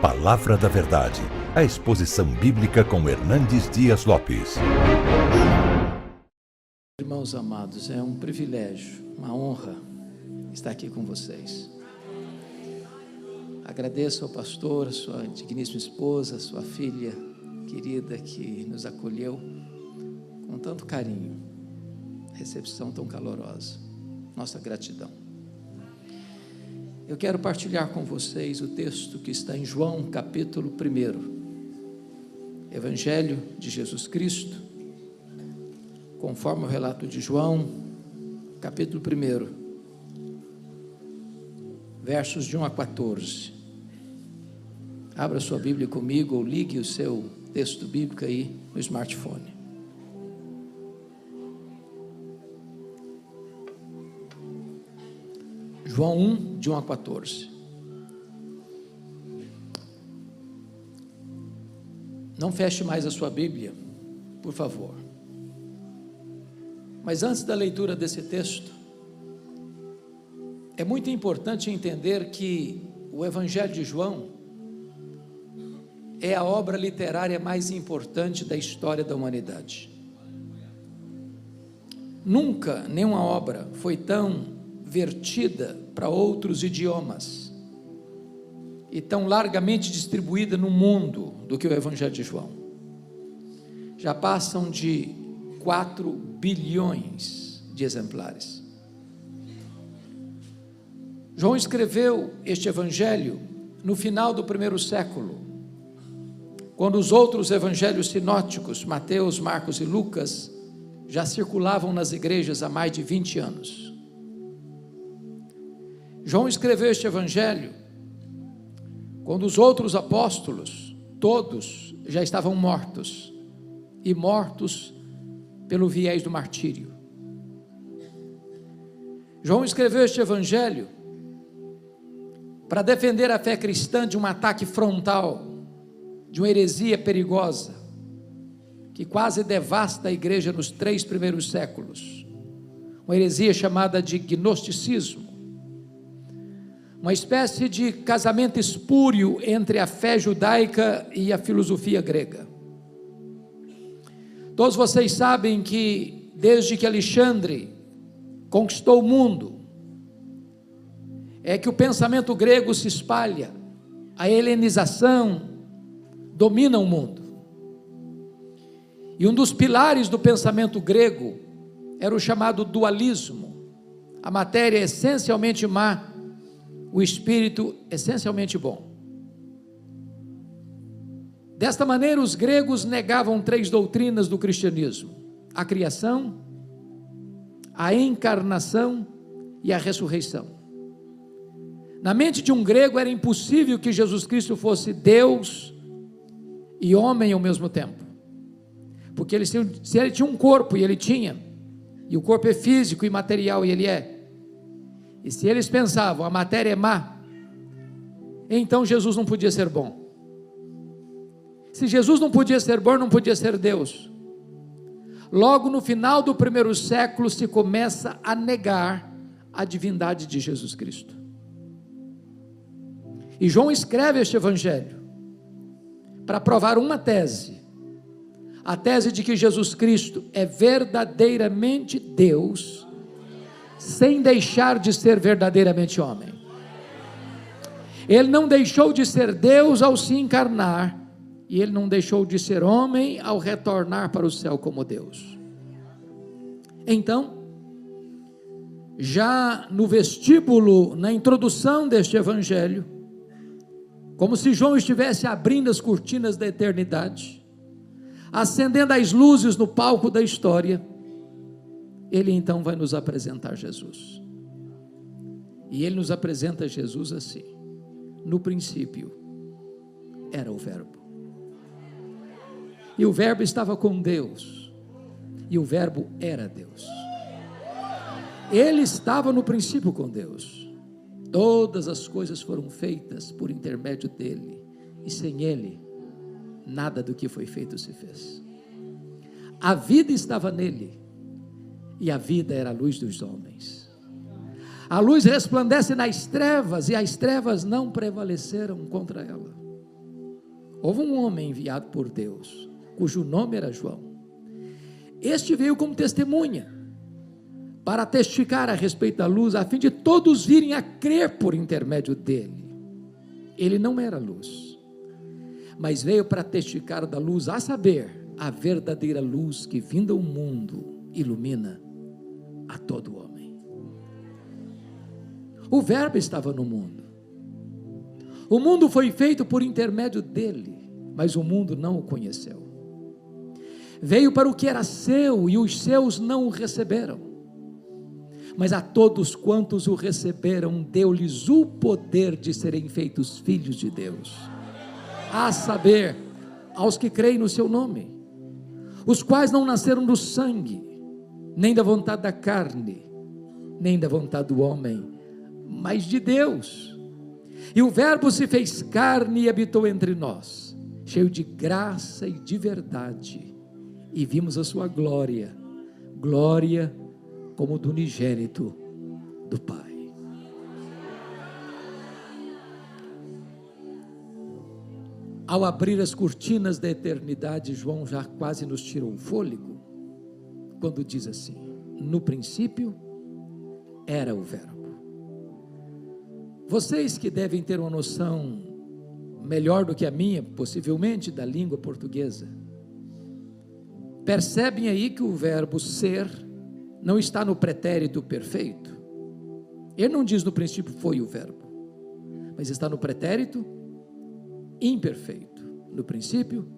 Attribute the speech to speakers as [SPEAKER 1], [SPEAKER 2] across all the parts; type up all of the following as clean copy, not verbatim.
[SPEAKER 1] Palavra da Verdade, a exposição bíblica com Hernandes Dias Lopes.
[SPEAKER 2] Irmãos amados, é um privilégio, uma honra estar aqui com vocês. Agradeço ao pastor, a sua digníssima esposa, a sua filha querida que nos acolheu com tanto carinho, recepção tão calorosa. Nossa gratidão. Eu quero partilhar com vocês o texto que está em João, capítulo 1. Evangelho de Jesus Cristo, conforme o relato de João, capítulo 1, versos de 1 a 14. Abra sua Bíblia comigo ou ligue o seu texto bíblico aí no smartphone. João 1, de 1 a 14. Não feche mais a sua Bíblia, por favor. Mas antes da leitura desse texto, é muito importante entender que o Evangelho de João é a obra literária mais importante da história da humanidade. Nunca nenhuma obra foi tão vertida para outros idiomas e tão largamente distribuída no mundo do que o Evangelho de João. Já passam de 4 bilhões de exemplares. João escreveu este Evangelho no final do 1º século, quando os outros evangelhos sinóticos, Mateus, Marcos e Lucas, já circulavam nas igrejas há mais de 20 anos. João escreveu este evangelho quando os outros apóstolos, todos, já estavam mortos, e mortos pelo viés do martírio. João escreveu este evangelho para defender a fé cristã de um ataque frontal, de uma heresia perigosa, que quase devasta a igreja nos 3 primeiros séculos, uma heresia chamada de gnosticismo, uma espécie de casamento espúrio entre a fé judaica e a filosofia grega. Todos vocês sabem que desde que Alexandre conquistou o mundo, é que o pensamento grego se espalha, a helenização domina o mundo. E um dos pilares do pensamento grego era o chamado dualismo, a matéria essencialmente má, o espírito essencialmente bom. Desta maneira, os gregos negavam 3 doutrinas do cristianismo: a criação, a encarnação e a ressurreição. Na mente de um grego era impossível que Jesus Cristo fosse Deus e homem ao mesmo tempo, porque se ele tinha um corpo, e ele tinha, e o corpo é físico e material, e ele é, e se eles pensavam a matéria é má, então Jesus não podia ser bom. Se Jesus não podia ser bom, não podia ser Deus. Logo no final do 1º século se começa a negar a divindade de Jesus Cristo. E João escreve este evangelho para provar uma tese, a tese de que Jesus Cristo é verdadeiramente Deus, sem deixar de ser verdadeiramente homem. Ele não deixou de ser Deus ao se encarnar, e ele não deixou de ser homem ao retornar para o céu como Deus. Então, já no vestíbulo, na introdução deste evangelho, como se João estivesse abrindo as cortinas da eternidade, acendendo as luzes no palco da história, ele então vai nos apresentar Jesus. E ele nos apresenta Jesus assim: no princípio era o Verbo, e o Verbo estava com Deus, e o Verbo era Deus. Ele estava no princípio com Deus. Todas as coisas foram feitas por intermédio dele, e sem ele nada do que foi feito se fez. A vida estava nele, e a vida era a luz dos homens. A luz resplandece nas trevas, e as trevas não prevaleceram contra ela. houve um homem enviado por Deus, cujo nome era João. Este veio como testemunha, para testificar a respeito da luz, a fim de todos virem a crer por intermédio dele. Ele não era luz, mas veio para testificar da luz, a saber, a verdadeira luz que vinda ao mundo ilumina a todo homem. O Verbo estava no mundo. O mundo foi feito por intermédio dele, mas o mundo não o conheceu. Veio para o que era seu e os seus não o receberam. Mas a todos quantos o receberam, deu-lhes o poder de serem feitos filhos de Deus, a saber, aos que creem no seu nome, os quais não nasceram do sangue, nem da vontade da carne, nem da vontade do homem, mas de Deus. E o Verbo se fez carne e habitou entre nós, cheio de graça e de verdade, e vimos a sua glória, glória como do unigênito do Pai. Ao abrir as cortinas da eternidade, João já quase nos tirou o fôlego, quando diz assim: no princípio era o Verbo. Vocês que devem ter uma noção melhor do que a minha, possivelmente, da língua portuguesa, percebem aí que o verbo ser não está no pretérito perfeito. Ele não diz no princípio foi o verbo, mas está no pretérito imperfeito. No princípio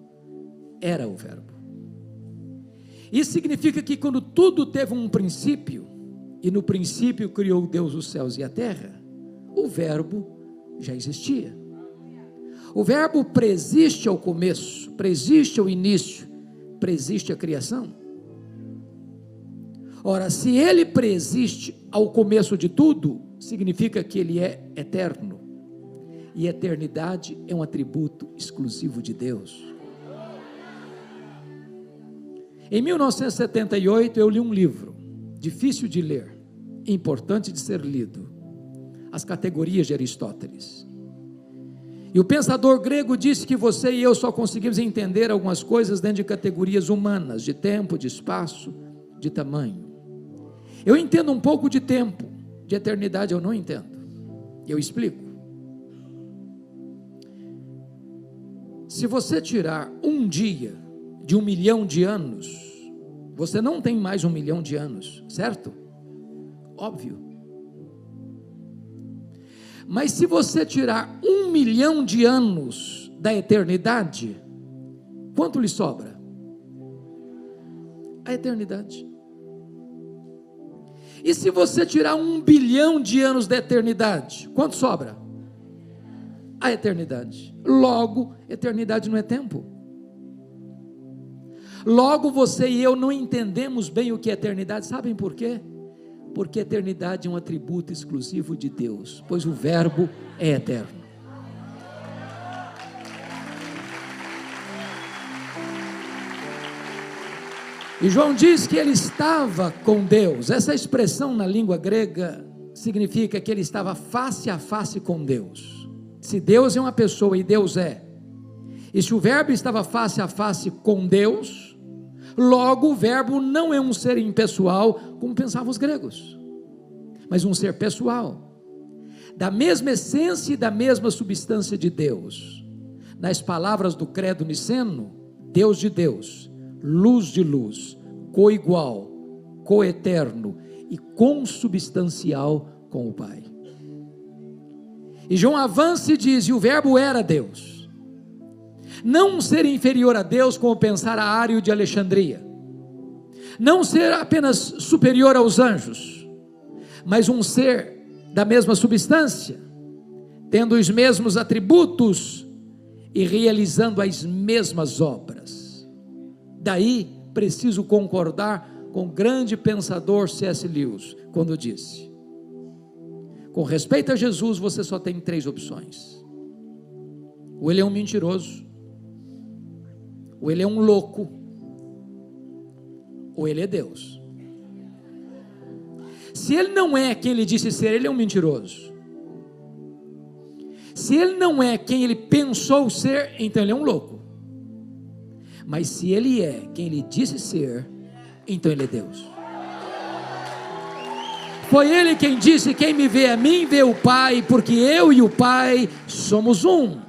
[SPEAKER 2] era o verbo. Isso significa que quando tudo teve um princípio, e no princípio criou Deus os céus e a terra, o verbo já existia. O verbo preexiste ao começo, preexiste ao início, preexiste à criação. Ora, se ele preexiste ao começo de tudo, significa que ele é eterno. E eternidade é um atributo exclusivo de Deus. Em 1978 eu li um livro, difícil de ler, importante de ser lido, As Categorias de Aristóteles. E o pensador grego disse que você e eu só conseguimos entender algumas coisas dentro de categorias humanas, de tempo, de espaço, de tamanho. Eu entendo um pouco de tempo, de eternidade eu não entendo. Eu explico. Se você tirar um dia de 1 milhão de anos, você não tem mais 1 milhão de anos, certo? Óbvio. Mas se você tirar 1 milhão de anos da eternidade, quanto lhe sobra? A eternidade. E se você tirar 1 bilhão de anos da eternidade, quanto sobra? A eternidade. Logo, eternidade não é tempo. Logo, você e eu não entendemos bem o que é eternidade. Sabem por quê? Porque eternidade é um atributo exclusivo de Deus, pois o verbo é eterno. E João diz que ele estava com Deus. Essa expressão na língua grega significa que ele estava face a face com Deus. Se Deus é uma pessoa e Deus é, e se o verbo estava face a face com Deus, logo o verbo não é um ser impessoal, como pensavam os gregos, mas um ser pessoal, da mesma essência e da mesma substância de Deus. Nas palavras do credo niceno, Deus de Deus, luz de luz, coigual, coeterno e consubstancial com o Pai. E João avança e diz: e o verbo era Deus. Não um ser inferior a Deus, como pensara Ário de Alexandria, não ser apenas superior aos anjos, mas um ser da mesma substância, tendo os mesmos atributos e realizando as mesmas obras. Daí preciso concordar com o grande pensador C.S. Lewis, quando disse: com respeito a Jesus, você só tem 3 opções. Ou ele é um mentiroso, ou ele é um louco, ou ele é Deus. Se ele não é quem ele disse ser, ele é um mentiroso. Se Se ele não é quem ele pensou ser, então ele é um louco. Mas se ele é quem ele disse ser, então ele é Deus. Foi ele quem disse: quem me vê a mim, vê o Pai, porque eu e o Pai somos um.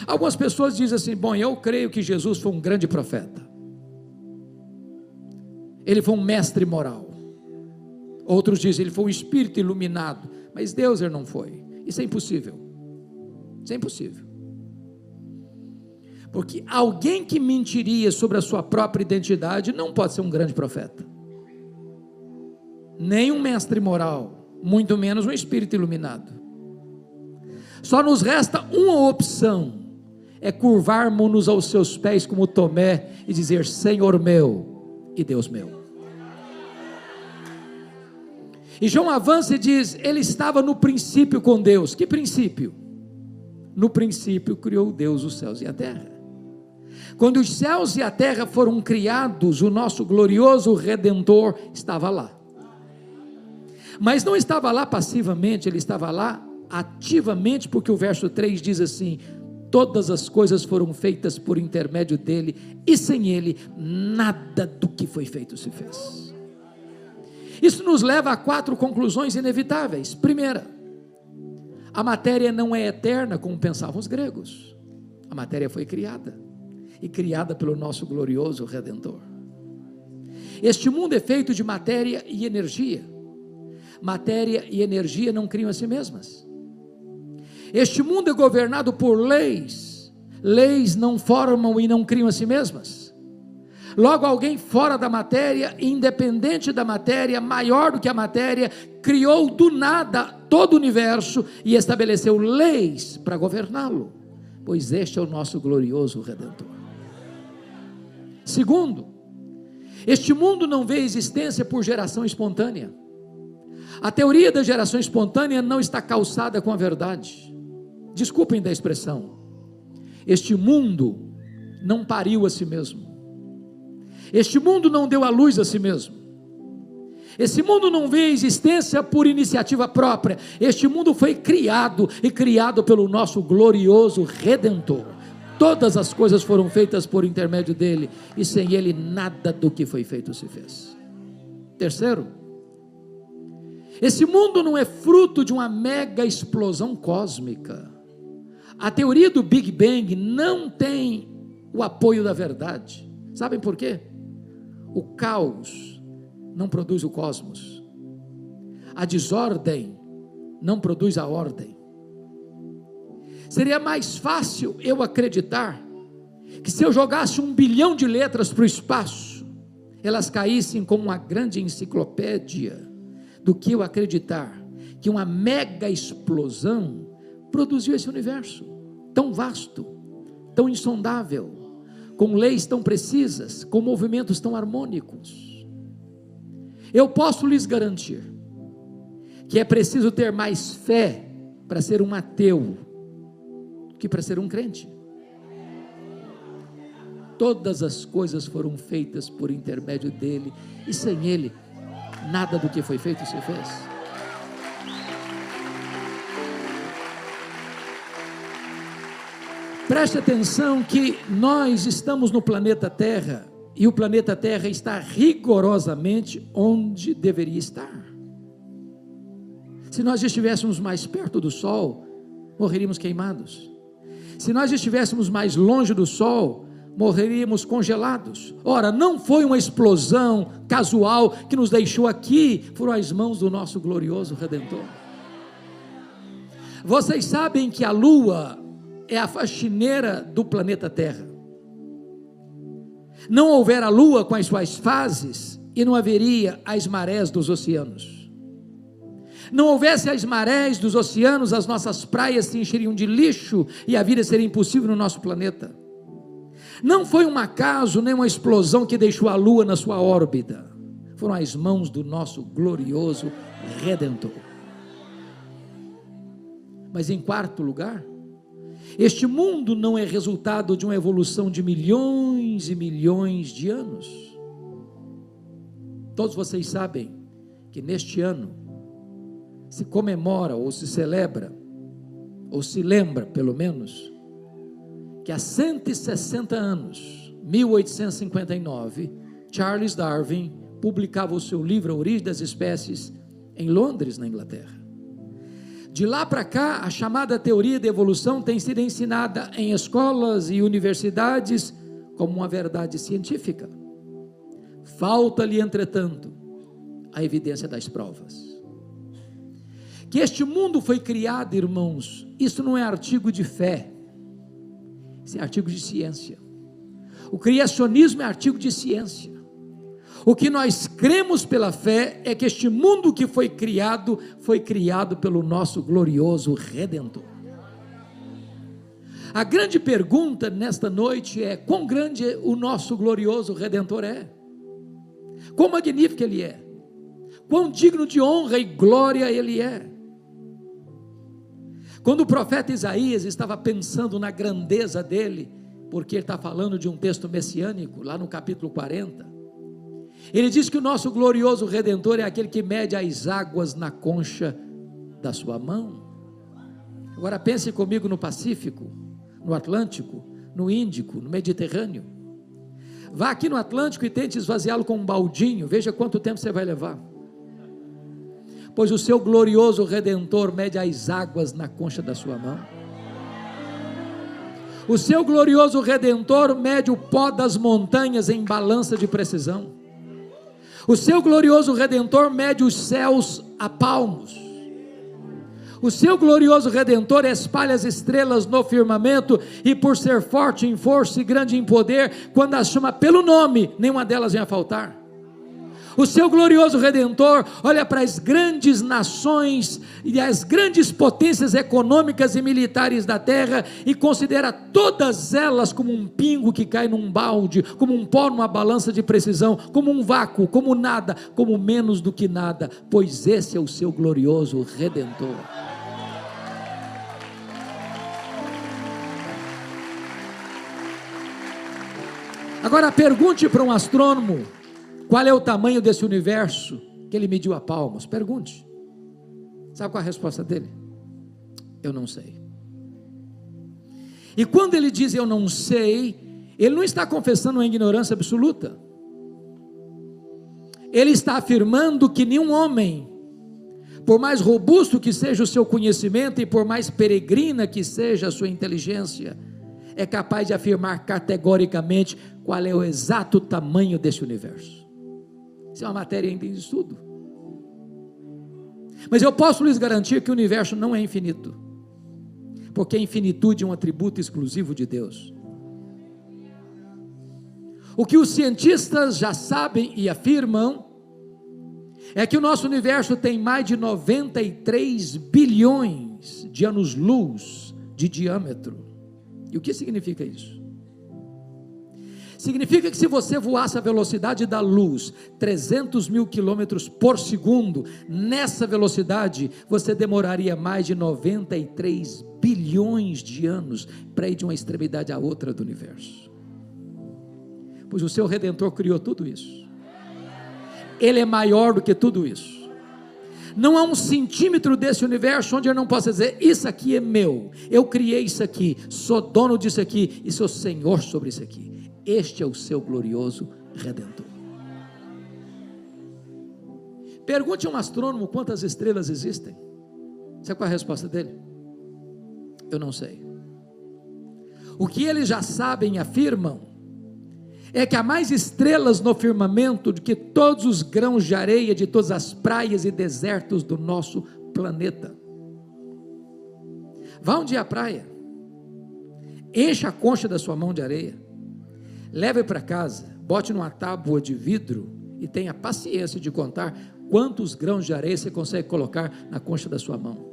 [SPEAKER 2] Algumas pessoas dizem assim: bom, eu creio que Jesus foi um grande profeta, ele foi um mestre moral. Outros dizem: ele foi um espírito iluminado. Mas Deus ele não foi. Isso é impossível. Isso é impossível. Porque alguém que mentiria sobre a sua própria identidade não pode ser um grande profeta, nem um mestre moral, muito menos um espírito iluminado. Só nos resta uma opção: é curvarmos-nos aos seus pés como Tomé e dizer: Senhor meu e Deus meu. E João avança e diz: ele estava no princípio com Deus. Que princípio? No princípio criou Deus os céus e a terra. Quando os céus e a terra foram criados, o nosso glorioso Redentor estava lá. Mas não estava lá passivamente, ele estava lá ativamente, porque o verso 3 diz assim: todas as coisas foram feitas por intermédio dele, e sem ele nada do que foi feito se fez. Isso nos leva a 4 conclusões inevitáveis. Primeira, a matéria não é eterna como pensavam os gregos. A matéria foi criada, e criada pelo nosso glorioso Redentor. Este mundo é feito de matéria e energia. Matéria e energia não criam a si mesmas. Este mundo é governado por leis. Leis não formam e não criam a si mesmas. Logo, alguém fora da matéria, independente da matéria, maior do que a matéria, criou do nada todo o universo e estabeleceu leis para governá-lo, pois este é o nosso glorioso Redentor. Segundo, este mundo não vê existência por geração espontânea. A teoria da geração espontânea não está calçada com a verdade. Desculpem da expressão. Este mundo não pariu a si mesmo. Este mundo não deu à luz a si mesmo. Esse mundo não vê existência por iniciativa própria. Este mundo foi criado, e criado pelo nosso glorioso Redentor. Todas as coisas foram feitas por intermédio dele, e sem ele nada do que foi feito se fez. Terceiro, esse mundo não é fruto de uma mega explosão cósmica. A teoria do Big Bang não tem o apoio da verdade. Sabem por quê? O caos não produz o cosmos. A desordem não produz a ordem. Seria mais fácil eu acreditar que se eu jogasse 1 bilhão de letras para o espaço, elas caíssem como uma grande enciclopédia, do que eu acreditar que uma mega explosão produziu esse universo tão vasto, tão insondável, com leis tão precisas, com movimentos tão harmônicos. Eu posso lhes garantir que é preciso ter mais fé para ser um ateu que para ser um crente. Todas as coisas foram feitas por intermédio dele, e sem ele nada do que foi feito se fez. Preste atenção que nós estamos no planeta Terra, e o planeta Terra está rigorosamente onde deveria estar. Se nós estivéssemos mais perto do Sol, morreríamos queimados. Se nós estivéssemos mais longe do Sol, morreríamos congelados. Ora, não foi uma explosão casual que nos deixou aqui, foram as mãos do nosso glorioso Redentor. Vocês sabem que a Lua é a faxineira do planeta Terra. Não houver a Lua com as suas fases, e não haveria as marés dos oceanos. Não houvesse as marés dos oceanos, as nossas praias se encheriam de lixo, e a vida seria impossível no nosso planeta. Não foi um acaso, nem uma explosão que deixou a Lua na sua órbita. Foram as mãos do nosso glorioso Redentor. Mas em quarto lugar, este mundo não é resultado de uma evolução de milhões e milhões de anos. Todos vocês sabem que neste ano se comemora ou se celebra ou se lembra pelo menos, que há 160 anos, 1859, Charles Darwin publicava o seu livro A Origem das Espécies em Londres, na Inglaterra. De lá para cá, a chamada teoria da evolução tem sido ensinada em escolas e universidades como uma verdade científica. Falta-lhe, entretanto, a evidência das provas. Que este mundo foi criado, irmãos, isso não é artigo de fé, isso é artigo de ciência. O criacionismo é artigo de ciência. O que nós cremos pela fé é que este mundo que foi criado pelo nosso glorioso Redentor. A grande pergunta nesta noite é: quão grande o nosso glorioso Redentor é? Quão magnífico Ele é? Quão digno de honra e glória Ele é? Quando o profeta Isaías estava pensando na grandeza dele, porque ele está falando de um texto messiânico, lá no capítulo 40, ele diz que o nosso glorioso Redentor é aquele que mede as águas na concha da sua mão. Agora pense comigo no Pacífico, no Atlântico, no Índico, no Mediterrâneo. Vá aqui no Atlântico e tente esvaziá-lo com um baldinho, veja quanto tempo você vai levar. Pois o seu glorioso Redentor mede as águas na concha da sua mão. O seu glorioso Redentor mede o pó das montanhas em balança de precisão. O seu glorioso Redentor mede os céus a palmos. O seu glorioso Redentor espalha as estrelas no firmamento, e por ser forte em força e grande em poder, quando as chama pelo nome, nenhuma delas vem a faltar. O seu glorioso Redentor olha para as grandes nações e as grandes potências econômicas e militares da terra e considera todas elas como um pingo que cai num balde, como um pó numa balança de precisão, como um vácuo, como nada, como menos do que nada, pois esse é o seu glorioso Redentor. Agora pergunte para um astrônomo qual é o tamanho desse universo que ele mediu a palmos. Pergunte. Sabe qual é a resposta dele? Eu não sei. E quando ele diz eu não sei, ele não está confessando uma ignorância absoluta. Ele está afirmando que nenhum homem, por mais robusto que seja o seu conhecimento e por mais peregrina que seja a sua inteligência, é capaz de afirmar categoricamente qual é o exato tamanho desse universo. Isso é uma matéria ainda em estudo. Mas eu posso lhes garantir que o universo não é infinito, porque a infinitude é um atributo exclusivo de Deus. O que os cientistas já sabem e afirmam é que o nosso universo tem mais de 93 bilhões de anos-luz de diâmetro. E o que significa isso? Significa que se você voasse a velocidade da luz, 300 mil quilômetros por segundo, nessa velocidade, você demoraria mais de 93 bilhões de anos para ir de uma extremidade à outra do universo. Pois o seu Redentor criou tudo isso. Ele é maior do que tudo isso. Não há um centímetro desse universo onde eu não possa dizer, isso aqui é meu, eu criei isso aqui, sou dono disso aqui, e sou Senhor sobre isso aqui. Este é o seu glorioso Redentor. Pergunte a um astrônomo quantas estrelas existem. Sabe qual é a resposta dele? Eu não sei. O que eles já sabem e afirmam é que há mais estrelas no firmamento do que todos os grãos de areia de todas as praias e desertos do nosso planeta. Vá um dia à praia, encha a concha da sua mão de areia, leve para casa, bote numa tábua de vidro e tenha paciência de contar quantos grãos de areia você consegue colocar na concha da sua mão.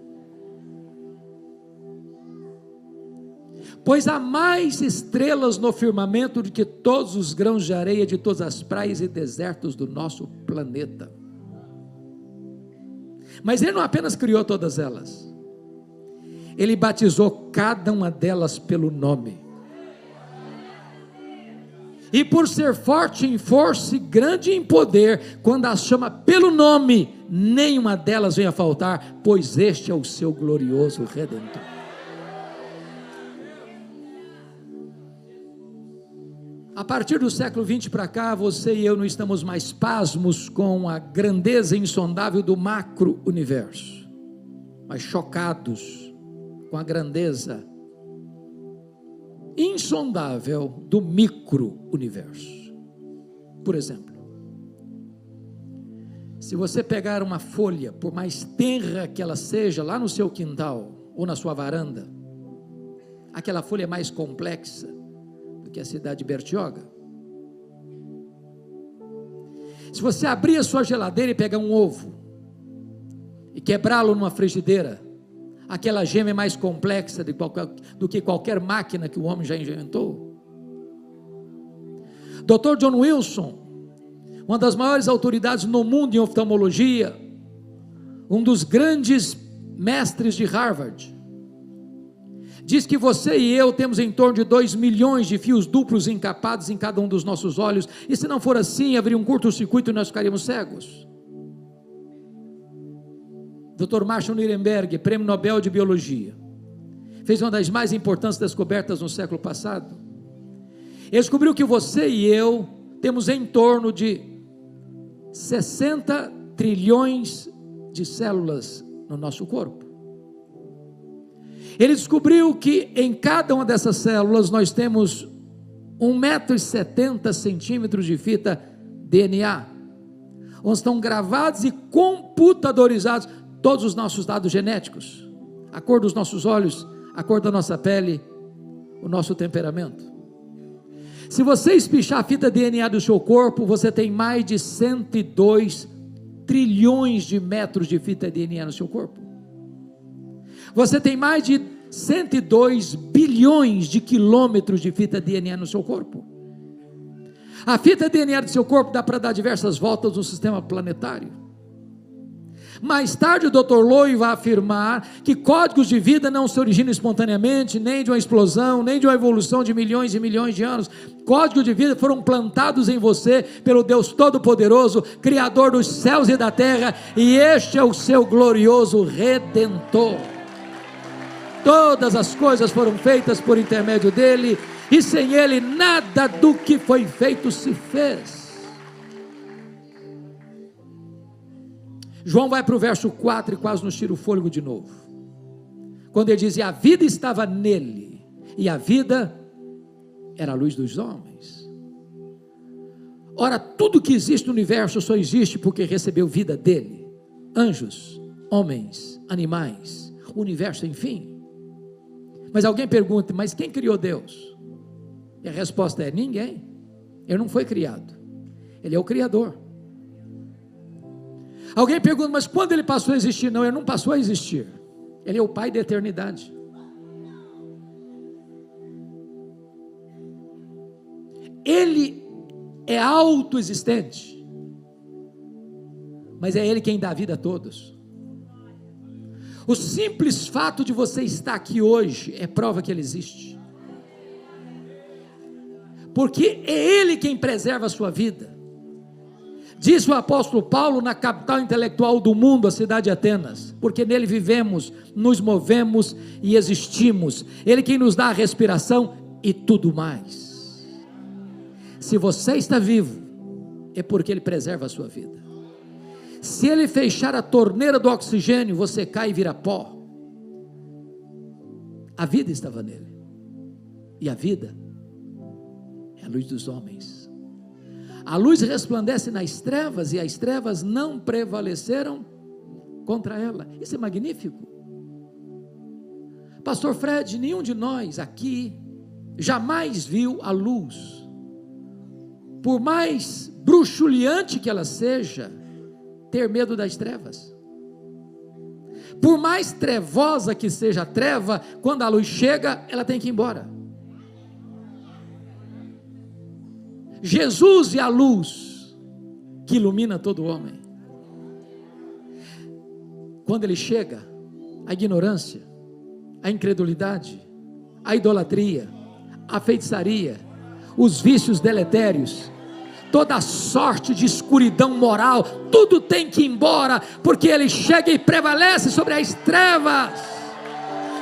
[SPEAKER 2] Pois há mais estrelas no firmamento do que todos os grãos de areia de todas as praias e desertos do nosso planeta. Mas Ele não apenas criou todas elas, Ele batizou cada uma delas pelo nome. E por ser forte em força e grande em poder, quando as chama pelo nome, nenhuma delas vem a faltar, pois este é o seu glorioso Redentor. A partir do século XX para cá, você e eu não estamos mais pasmos com a grandeza insondável do macro-universo, mas chocados com a grandeza insondável do micro-universo. Por exemplo, se você pegar uma folha, por mais tenra que ela seja, lá no seu quintal ou na sua varanda, aquela folha é mais complexa do que a cidade de Bertioga. Se você abrir a sua geladeira e pegar um ovo e quebrá-lo numa frigideira, aquela gema é mais complexa do que qualquer máquina que o homem já inventou. Dr. John Wilson, uma das maiores autoridades no mundo em oftalmologia, um dos grandes mestres de Harvard, diz que você e eu temos em torno de 2 milhões de fios duplos encapados em cada um dos nossos olhos, e se não for assim, haveria um curto-circuito e nós ficaríamos cegos. Dr. Marshall Nirenberg, prêmio Nobel de Biologia, fez uma das mais importantes descobertas no século passado. Ele descobriu que você e eu temos em torno de 60 trilhões de células no nosso corpo. Ele descobriu que em cada uma dessas células nós temos 1,70 m de fita DNA, onde estão gravados e computadorizados todos os nossos dados genéticos, a cor dos nossos olhos, a cor da nossa pele, o nosso temperamento. Se você espichar a fita DNA do seu corpo, você tem mais de 102 trilhões de metros de fita DNA no seu corpo. Você tem mais de 102 bilhões de quilômetros de fita DNA no seu corpo. A fita DNA do seu corpo dá para dar diversas voltas no sistema planetário. Mais tarde o Dr. Lowe vai afirmar que códigos de vida não se originam espontaneamente, nem de uma explosão, nem de uma evolução de milhões e milhões de anos. Códigos de vida foram plantados em você pelo Deus Todo-Poderoso, Criador dos céus e da terra, e este é o seu glorioso Redentor. Todas as coisas foram feitas por intermédio dele, e sem ele nada do que foi feito se fez. João vai para o verso 4 e quase nos tira o fôlego de novo, quando ele diz: e a vida estava nele, e a vida era a luz dos homens. Ora, tudo que existe no universo só existe porque recebeu vida dele. Anjos, homens, animais, o universo, enfim. Mas alguém pergunta: mas quem criou Deus? E a resposta é: ninguém. Ele não foi criado, ele é o Criador. Alguém pergunta: mas quando ele passou a existir? Não, ele não passou a existir, ele é o Pai da eternidade. Ele é autoexistente, mas é ele quem dá vida a todos. O simples fato de você estar aqui hoje é prova que ele existe, porque é ele quem preserva a sua vida. Diz o apóstolo Paulo na capital intelectual do mundo, a cidade de Atenas: porque nele vivemos, nos movemos e existimos. Ele quem nos dá a respiração e tudo mais. Se você está vivo, é porque ele preserva a sua vida. Se ele fechar a torneira do oxigênio, você cai e vira pó. A vida estava nele, e a vida é a luz dos homens. A luz resplandece nas trevas, e as trevas não prevaleceram contra ela. Isso é magnífico. Pastor Fred, nenhum de nós aqui jamais viu a luz, por mais bruxuleante que ela seja, ter medo das trevas. Por mais trevosa que seja a treva, quando a luz chega, ela tem que ir embora. Jesus é a luz que ilumina todo homem. Quando ele chega, a ignorância, a incredulidade, a idolatria, a feitiçaria, os vícios deletérios, toda sorte de escuridão moral, tudo tem que ir embora, porque ele chega e prevalece sobre as trevas.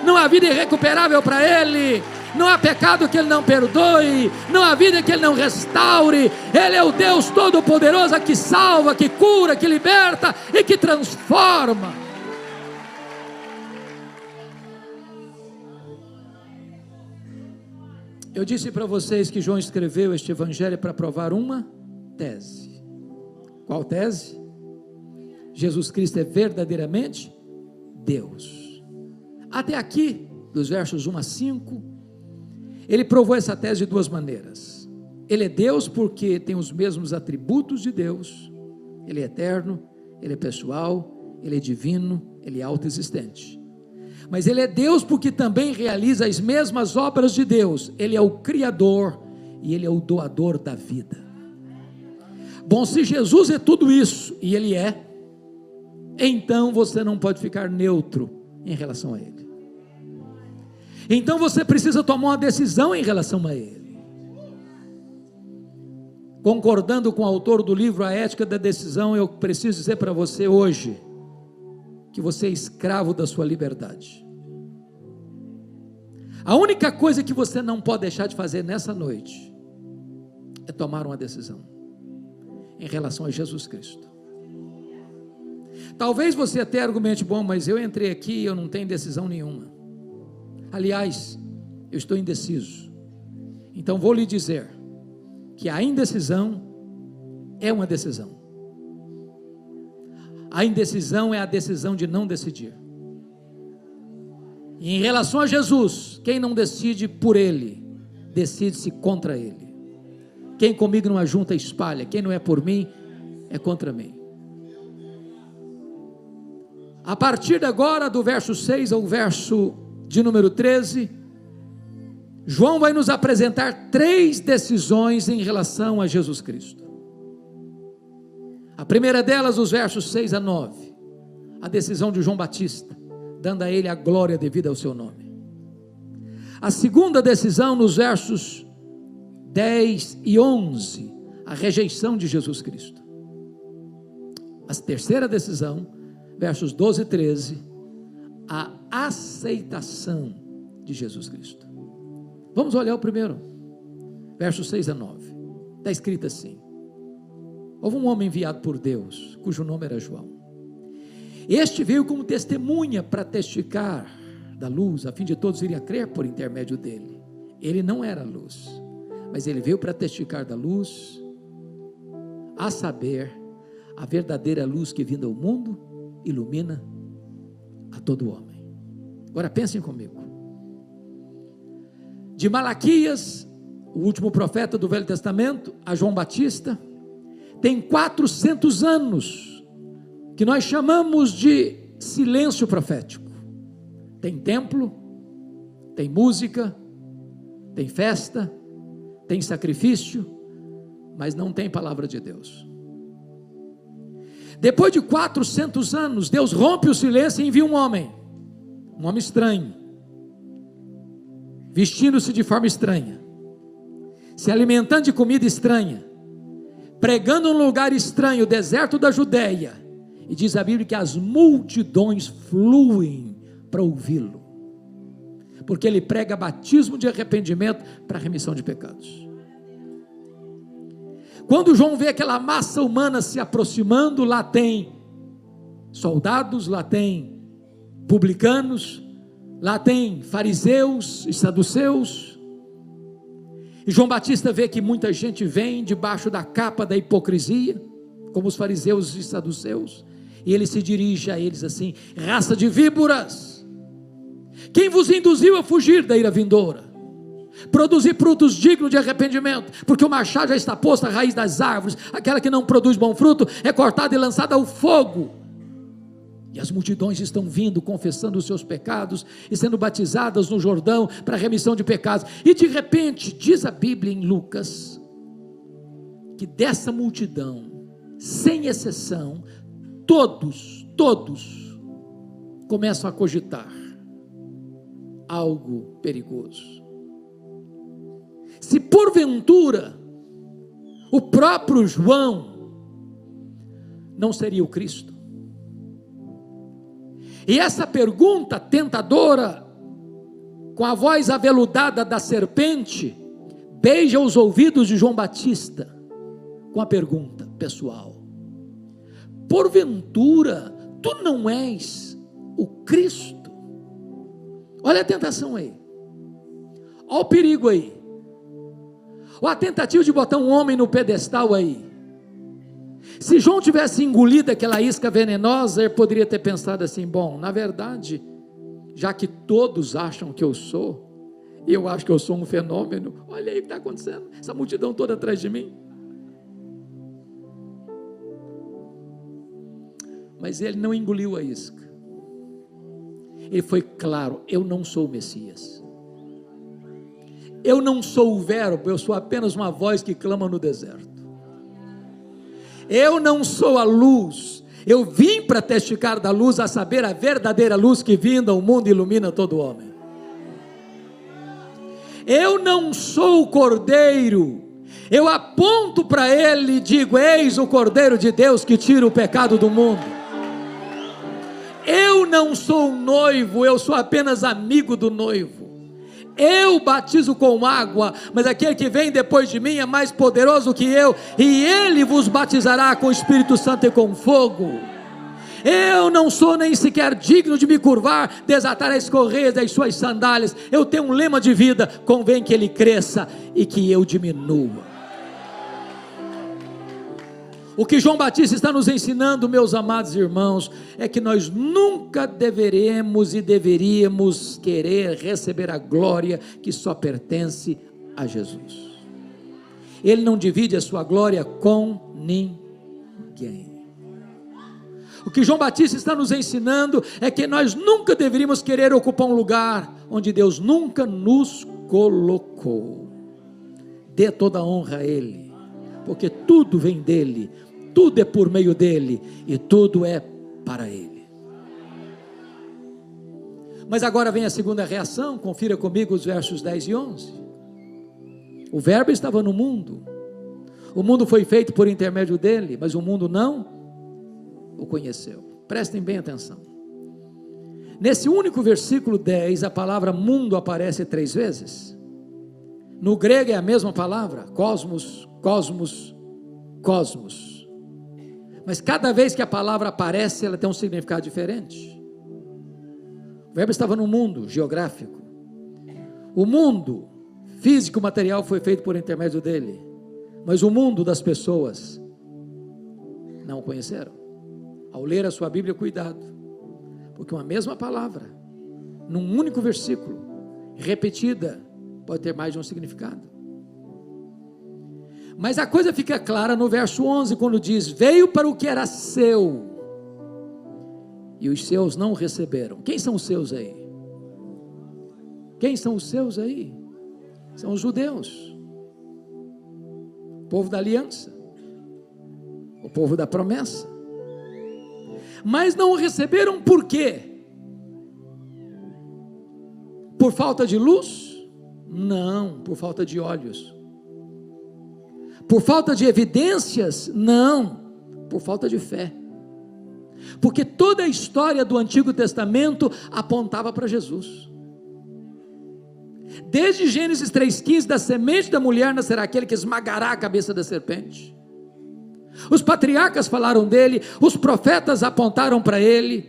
[SPEAKER 2] Não há vida irrecuperável para ele. não há pecado que Ele não perdoe, não há vida que Ele não restaure. Ele é o Deus Todo-Poderoso que salva, que cura, que liberta e que transforma. Eu disse para vocês que João escreveu este evangelho para provar uma tese. Qual tese? Jesus Cristo é verdadeiramente Deus. Até aqui, dos versos 1 a 5, ele provou essa tese de duas maneiras. Ele é Deus porque tem os mesmos atributos de Deus. Ele é eterno, Ele é pessoal, Ele é divino, Ele é autoexistente. Mas Ele é Deus porque também realiza as mesmas obras de Deus. Ele é o Criador e Ele é o doador da vida. Bom, se Jesus é tudo isso, e Ele é, então você não pode ficar neutro em relação a Ele. Então você precisa tomar uma decisão em relação a Ele. Concordando com o autor do livro A Ética da Decisão, eu preciso dizer para você hoje, que você é escravo da sua liberdade. A única coisa que você não pode deixar de fazer nessa noite, é tomar uma decisão, em relação a Jesus Cristo. Talvez você até argumente, bom, mas eu entrei aqui e eu não tenho decisão nenhuma. Aliás, eu estou indeciso. Então vou lhe dizer, que a indecisão é uma decisão. A indecisão é a decisão de não decidir. E em relação a Jesus, quem não decide por Ele, decide-se contra Ele. Quem comigo não ajunta, espalha. Quem não é por mim, é contra mim. A partir de agora, do verso 6 ao verso de número 13, João vai nos apresentar 3 decisões em relação a Jesus Cristo. A primeira delas, os versos 6 a 9, a decisão de João Batista, dando a ele a glória devida ao seu nome. A segunda decisão, nos versos 10 e 11, a rejeição de Jesus Cristo. A terceira decisão, versos 12 e 13, a aceitação de Jesus Cristo. Vamos olhar o primeiro, versos 6 a 9, está escrito assim: houve um homem enviado por Deus, cujo nome era João. Este veio como testemunha para testificar da luz, a fim de todos irem a crer por intermédio dele. Ele não era luz, mas ele veio para testificar da luz, a saber, a verdadeira luz que vindo ao mundo, ilumina a todo homem. Agora pensem comigo. De Malaquias, o último profeta do Velho Testamento, a João Batista, tem 400 anos, que nós chamamos de silêncio profético. Tem templo, tem música, tem festa, tem sacrifício, mas não tem palavra de Deus. Depois de 400 anos, Deus rompe o silêncio e envia um homem estranho, vestindo-se de forma estranha, se alimentando de comida estranha, pregando num lugar estranho, o deserto da Judeia, e diz a Bíblia que as multidões fluem para ouvi-lo, porque ele prega batismo de arrependimento para remissão de pecados. Quando João vê aquela massa humana se aproximando, lá tem soldados, lá tem publicanos, lá tem fariseus e saduceus, e João Batista vê que muita gente vem debaixo da capa da hipocrisia, como os fariseus e saduceus, e ele se dirige a eles assim: raça de víboras, quem vos induziu a fugir da ira vindoura? Produzir frutos dignos de arrependimento, porque o machado já está posto à raiz das árvores, aquela que não produz bom fruto é cortada e lançada ao fogo. E as multidões estão vindo, confessando os seus pecados e sendo batizadas no Jordão para remissão de pecados. E de repente, diz a Bíblia em Lucas, que dessa multidão, sem exceção, todos começam a cogitar algo perigoso. Se porventura o próprio João não seria o Cristo? E essa pergunta tentadora com a voz aveludada da serpente, beija os ouvidos de João Batista, com a pergunta pessoal: porventura, tu não és o Cristo? Olha a tentação aí, olha o perigo aí, olha a tentativa de botar um homem no pedestal aí. Se João tivesse engolido aquela isca venenosa, ele poderia ter pensado assim: bom, na verdade, já que todos acham que eu acho que eu sou um fenômeno, olha aí o que está acontecendo, essa multidão toda atrás de mim. Mas ele não engoliu a isca, ele foi claro: eu não sou o Messias, eu não sou o Verbo, eu sou apenas uma voz que clama no deserto. Eu não sou a luz, eu vim para testificar da luz, a saber, a verdadeira luz que vinda ao mundo ilumina todo homem. Eu não sou o Cordeiro, eu aponto para ele e digo: eis o Cordeiro de Deus que tira o pecado do mundo. Eu não sou o noivo, eu sou apenas amigo do noivo. Eu batizo com água, mas aquele que vem depois de mim é mais poderoso que eu, e ele vos batizará com o Espírito Santo e com fogo. Eu não sou nem sequer digno de me curvar, desatar as correias das suas sandálias. Eu tenho um lema de vida: convém que ele cresça e que eu diminua. O que João Batista está nos ensinando, meus amados irmãos, é que nós nunca deveríamos querer receber a glória que só pertence a Jesus. Ele não divide a sua glória com ninguém. O que João Batista está nos ensinando é que nós nunca deveríamos querer ocupar um lugar onde Deus nunca nos colocou. Dê toda a honra a Ele, porque tudo vem dEle, tudo é por meio dEle e tudo é para Ele. Mas agora vem a segunda reação, confira comigo os versos 10 e 11. O Verbo estava no mundo, o mundo foi feito por intermédio dEle, mas o mundo não o conheceu. Prestem bem atenção. Nesse único versículo 10, a palavra mundo aparece 3 vezes. No grego é a mesma palavra, cosmos, cosmos, cosmos. Mas cada vez que a palavra aparece, ela tem um significado diferente. O Verbo estava no mundo geográfico. O mundo físico, material foi feito por intermédio dele. Mas o mundo das pessoas não o conheceram. Ao ler a sua Bíblia, cuidado, porque uma mesma palavra, num único versículo, repetida, pode ter mais de um significado. Mas a coisa fica clara no verso 11, quando diz: veio para o que era seu, e os seus não o receberam. Quem são os seus aí? Quem são os seus aí? São os judeus, o povo da aliança, o povo da promessa. Mas não o receberam por quê? Por falta de luz? Não, por falta de olhos. Por falta de evidências? Não, por falta de fé. Porque toda a história do Antigo Testamento apontava para Jesus. Desde Gênesis 3,15, da semente da mulher nascerá aquele que esmagará a cabeça da serpente. Os patriarcas falaram dele, os profetas apontaram para ele.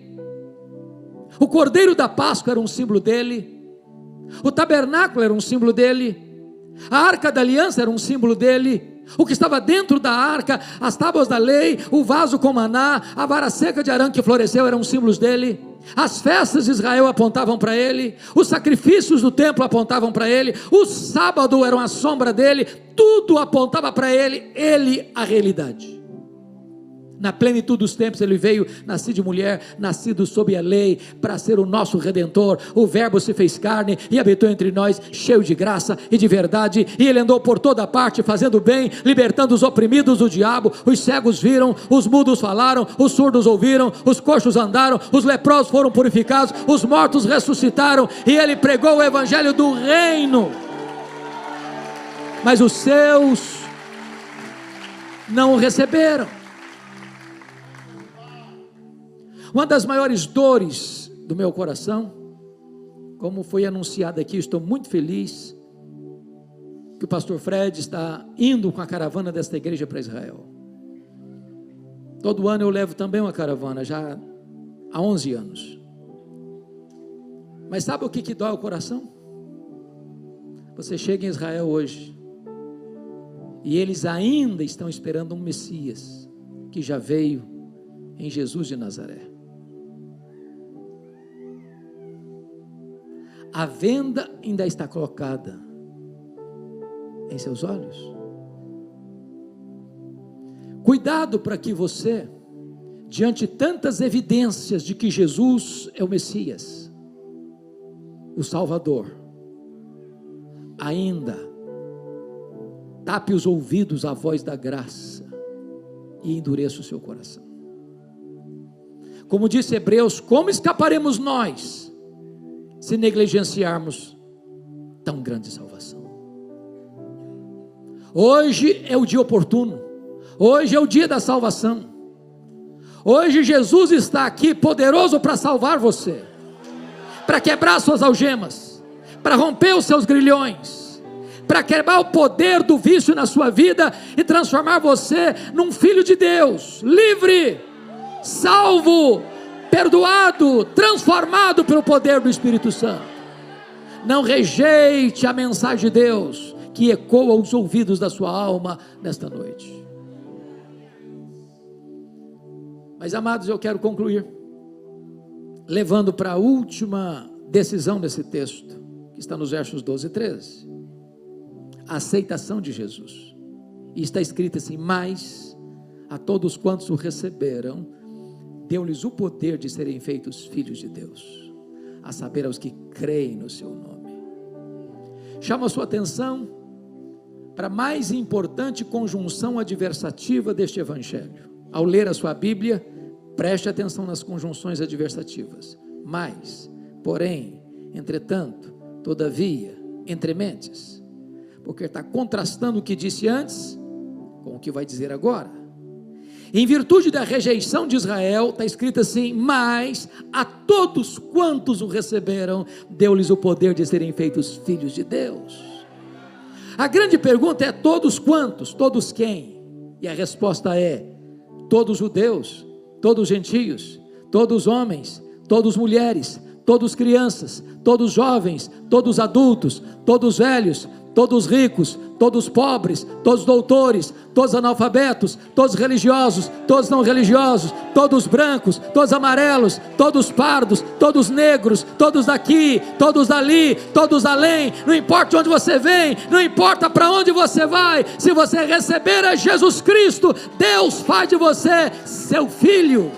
[SPEAKER 2] O Cordeiro da Páscoa era um símbolo dele, o tabernáculo era um símbolo dele, a Arca da Aliança era um símbolo dele, o que estava dentro da arca, as tábuas da lei, o vaso com maná, a vara seca de Arã que floresceu eram símbolos dele. As festas de Israel apontavam para ele, os sacrifícios do templo apontavam para ele, o sábado era uma sombra dele, tudo apontava para ele a realidade. Na plenitude dos tempos ele veio, nascido de mulher, nascido sob a lei, para ser o nosso Redentor. O Verbo se fez carne e habitou entre nós, cheio de graça e de verdade, e ele andou por toda parte, fazendo bem, libertando os oprimidos do diabo. Os cegos viram, os mudos falaram, os surdos ouviram, os coxos andaram, os leprosos foram purificados, os mortos ressuscitaram, e ele pregou o evangelho do reino. Mas os seus não o receberam. Uma das maiores dores do meu coração como foi anunciado aqui, estou muito feliz que o pastor Fred está indo com a caravana desta igreja para Israel. Todo ano eu levo também uma caravana, já há 11 anos. Mas sabe o que dói o coração? Você chega em Israel hoje, e eles ainda estão esperando um Messias, que já veio em Jesus de Nazaré. A venda ainda está colocada em seus olhos. Cuidado para que você, diante de tantas evidências de que Jesus é o Messias, o Salvador, ainda tape os ouvidos à voz da graça e endureça o seu coração. Como disse Hebreus, como escaparemos nós se negligenciarmos tão grande salvação? Hoje é o dia oportuno, hoje é o dia da salvação, hoje Jesus está aqui poderoso para salvar você, para quebrar suas algemas, para romper os seus grilhões, para quebrar o poder do vício na sua vida e transformar você num filho de Deus, livre, salvo, perdoado, transformado pelo poder do Espírito Santo. Não rejeite a mensagem de Deus que ecoa aos ouvidos da sua alma nesta noite. Mas, amados, eu quero concluir levando para a última decisão desse texto, que está nos versos 12 e 13, a aceitação de Jesus. E está escrito assim: mas a todos quantos o receberam, deu-lhes o poder de serem feitos filhos de Deus, a saber, aos que creem no seu nome. Chama a sua atenção para a mais importante conjunção adversativa deste evangelho. Ao ler a sua Bíblia, preste atenção nas conjunções adversativas. Mas, porém, entretanto, todavia, entre mentes, porque está contrastando o que disse antes com o que vai dizer agora. Em virtude da rejeição de Israel, está escrito assim: mas a todos quantos o receberam, deu-lhes o poder de serem feitos filhos de Deus. A grande pergunta é: todos quantos? Todos quem? E a resposta é: todos judeus, todos gentios, todos homens, todos mulheres, todos crianças, todos jovens, todos adultos, todos velhos, todos ricos, todos pobres, todos doutores, todos analfabetos, todos religiosos, todos não religiosos, todos brancos, todos amarelos, todos pardos, todos negros, todos daqui, todos dali, todos além. Não importa de onde você vem, não importa para onde você vai, se você receber a Jesus Cristo, Deus faz de você seu filho.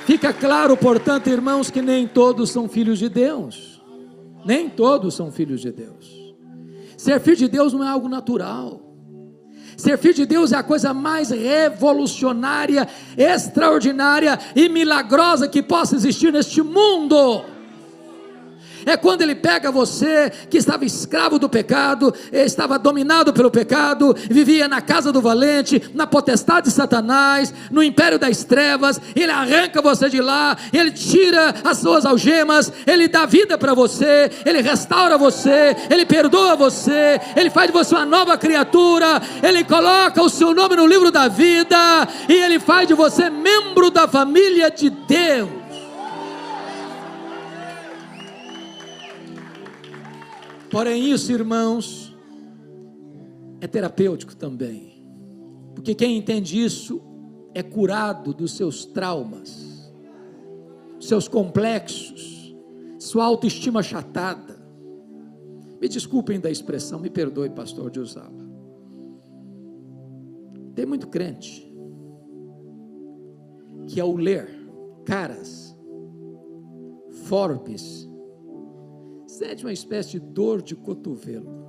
[SPEAKER 2] Fica claro, portanto, irmãos, que nem todos são filhos de Deus. Nem todos são filhos de Deus. Ser filho de Deus não é algo natural. Ser filho de Deus é a coisa mais revolucionária, extraordinária e milagrosa que possa existir neste mundo. É quando Ele pega você, que estava escravo do pecado, estava dominado pelo pecado, vivia na casa do valente, na potestade de Satanás, no império das trevas. Ele arranca você de lá, Ele tira as suas algemas, Ele dá vida para você, Ele restaura você, Ele perdoa você, Ele faz de você uma nova criatura, Ele coloca o seu nome no livro da vida, e Ele faz de você membro da família de Deus. Porém, isso, irmãos, é terapêutico também, porque quem entende isso é curado dos seus traumas, seus complexos, sua autoestima achatada. Me desculpem da expressão, me perdoe, pastor, de usá-la. Tem muito crente que, ao ler Caras, Forbes, sente uma espécie de dor de cotovelo